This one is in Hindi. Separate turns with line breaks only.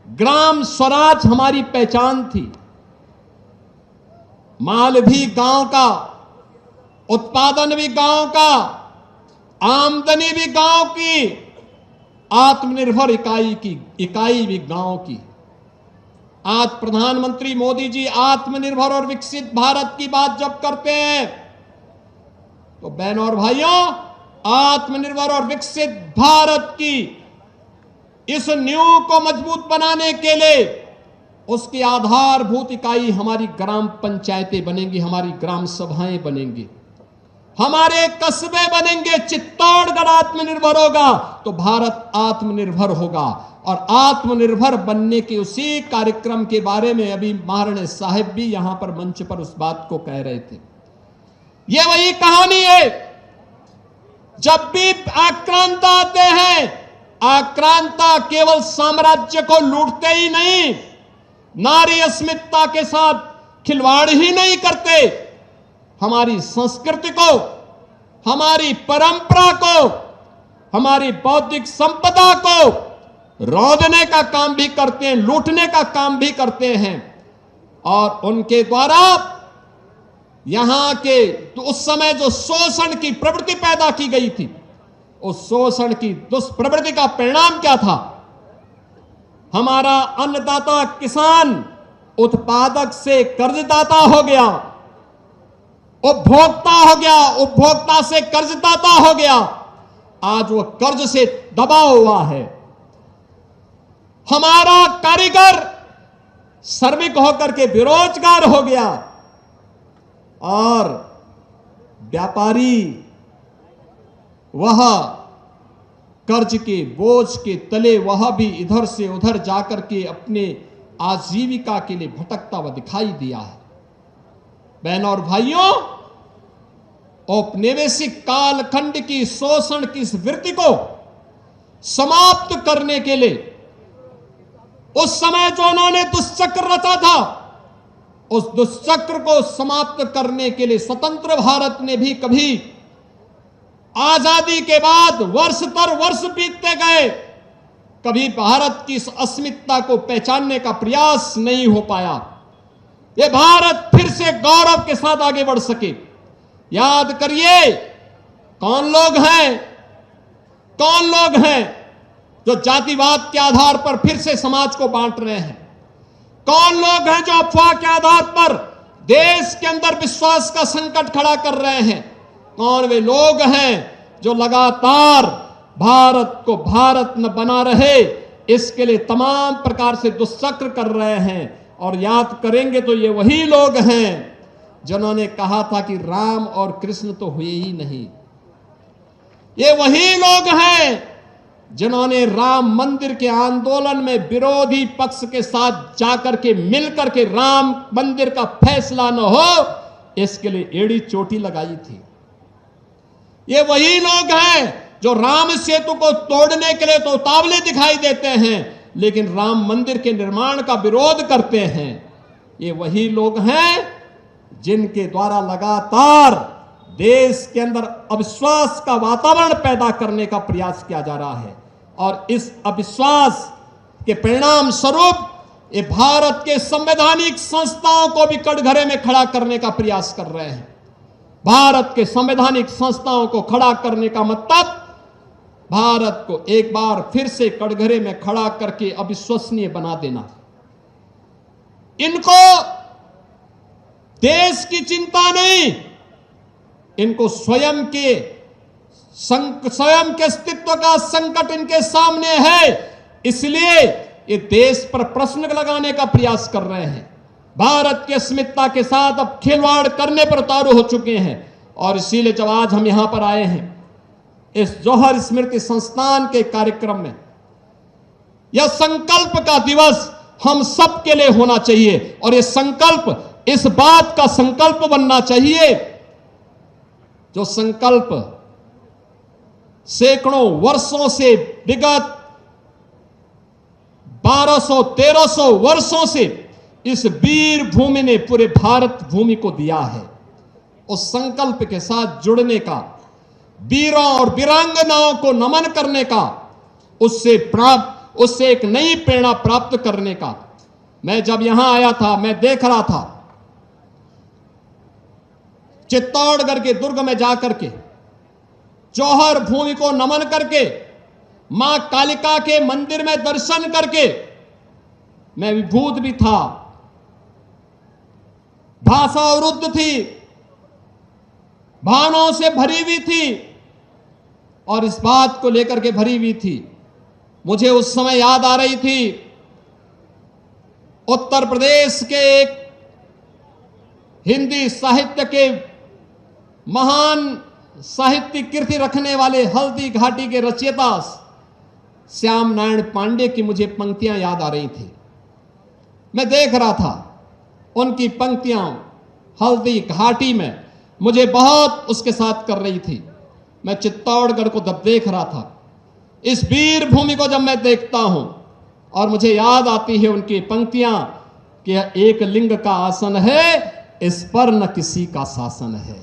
ग्राम स्वराज हमारी पहचान थी। माल भी गांव का, उत्पादन भी गांव का, आमदनी भी गांव की, आत्मनिर्भर इकाई भी गांव की। आज प्रधानमंत्री मोदी जी आत्मनिर्भर और विकसित भारत की बात जब करते हैं तो बहनों और भाइयों, आत्मनिर्भर और विकसित भारत की इस नींव को मजबूत बनाने के लिए उसकी आधारभूत इकाई हमारी ग्राम पंचायतें बनेंगी, हमारी ग्राम सभाएं बनेंगी, हमारे कस्बे बनेंगे। चित्तौड़गढ़ आत्मनिर्भर होगा तो भारत आत्मनिर्भर होगा। और आत्मनिर्भर बनने के उसी कार्यक्रम के बारे में अभी महाराणा साहब भी यहां पर मंच पर उस बात को कह रहे थे। यह वही कहानी है, जब भी आक्रांता आते हैं, आक्रांता केवल साम्राज्य को लूटते ही नहीं, नारी अस्मिता के साथ खिलवाड़ ही नहीं करते, हमारी संस्कृति को, हमारी परंपरा को, हमारी बौद्धिक संपदा को रौंदने का काम भी करते हैं, लूटने का काम भी करते हैं। और उनके द्वारा यहां के तो उस समय जो शोषण की प्रवृत्ति पैदा की गई थी, उस शोषण की दुष्प्रवृत्ति का परिणाम क्या था? हमारा अन्नदाता किसान उत्पादक से कर्जदाता हो गया, उपभोक्ता हो गया, उपभोक्ता से कर्जदाता हो गया। आज वो कर्ज से दबा हुआ है। हमारा कारीगर श्रमिक होकर के बेरोजगार हो गया और व्यापारी वह कर्ज के बोझ के तले वह भी इधर से उधर जाकर के अपने आजीविका के लिए भटकता हुआ दिखाई दिया है। बहनों और भाइयों, औपनिवेशिक कालखंड की शोषण की इस वृत्ति को समाप्त करने के लिए उस समय जो उन्होंने दुष्चक्र रचा था, उस दुष्चक्र को समाप्त करने के लिए स्वतंत्र भारत ने भी कभी आजादी के बाद वर्ष तर वर्ष बीतते गए, कभी भारत की इस अस्मिता को पहचानने का प्रयास नहीं हो पाया। ये भारत फिर से गौरव के साथ आगे बढ़ सके। याद करिए, कौन लोग हैं जो जातिवाद के आधार पर फिर से समाज को बांट रहे हैं? कौन लोग हैं जो अफवाह के आधार पर देश के अंदर विश्वास का संकट खड़ा कर रहे हैं? कौन वे लोग हैं जो लगातार भारत को भारत न बना रहे, इसके लिए तमाम प्रकार से दुष्चक्र कर रहे हैं? और याद करेंगे तो ये वही लोग हैं जिन्होंने कहा था कि राम और कृष्ण तो हुए ही नहीं। ये वही लोग हैं जिन्होंने राम मंदिर के आंदोलन में विरोधी पक्ष के साथ जाकर के मिलकर के राम मंदिर का फैसला न हो, इसके लिए एड़ी चोटी लगाई थी। ये वही लोग हैं जो राम सेतु को तोड़ने के लिए तो उतावले दिखाई देते हैं, लेकिन राम मंदिर के निर्माण का विरोध करते हैं। ये वही लोग हैं जिनके द्वारा लगातार देश के अंदर अविश्वास का वातावरण पैदा करने का प्रयास किया जा रहा है। और इस अविश्वास के परिणाम स्वरूप ये भारत के संवैधानिक संस्थाओं को भी कटघरे में खड़ा करने का प्रयास कर रहे हैं। भारत के संवैधानिक संस्थाओं को खड़ा करने का मतलब भारत को एक बार फिर से कटघरे में खड़ा करके अविश्वसनीय बना देना। इनको देश की चिंता नहीं, इनको स्वयं के अस्तित्व का संकट इनके सामने है, इसलिए ये देश पर प्रश्न लगाने का प्रयास कर रहे हैं। भारत की अस्मिता के साथ अब खिलवाड़ करने पर उतारू हो चुके हैं। और इसीलिए जब आज हम यहां पर आए हैं इस जौहर स्मृति संस्थान के कार्यक्रम में, यह संकल्प का दिवस हम सब के लिए होना चाहिए। और यह संकल्प इस बात का संकल्प बनना चाहिए जो संकल्प सैकड़ों वर्षों से, विगत 1200-1300 वर्षों से इस वीर भूमि ने पूरे भारत भूमि को दिया है। उस संकल्प के साथ जुड़ने का, वीरों और वीरांगनाओं को नमन करने का, उससे प्राप्त उससे एक नई प्रेरणा प्राप्त करने का। मैं जब यहां आया था, मैं देख रहा था चित्तौड़गढ़ के दुर्ग में जाकर के, जौहर भूमि को नमन करके, मां कालिका के मंदिर में दर्शन करके मैं विभूत भी था। भाषा अवरुद्ध थी, भावनाओं से भरी हुई थी और इस बात को लेकर के भरी हुई थी। मुझे उस समय याद आ रही थी उत्तर प्रदेश के एक हिंदी साहित्य के महान साहित्य कीर्ति रखने वाले हल्दी घाटी के रचयिता श्याम नारायण पांडे की मुझे पंक्तियां याद आ रही थी। मैं देख रहा था उनकी पंक्तियां हल्दी घाटी में, मुझे बहुत उसके साथ कर रही थी। मैं चित्तौड़गढ़ को जब देख रहा था, इस वीर भूमि को जब मैं देखता हूं और मुझे याद आती है उनकी पंक्तियां कि एक लिंग का आसन है, इस पर न किसी का शासन है।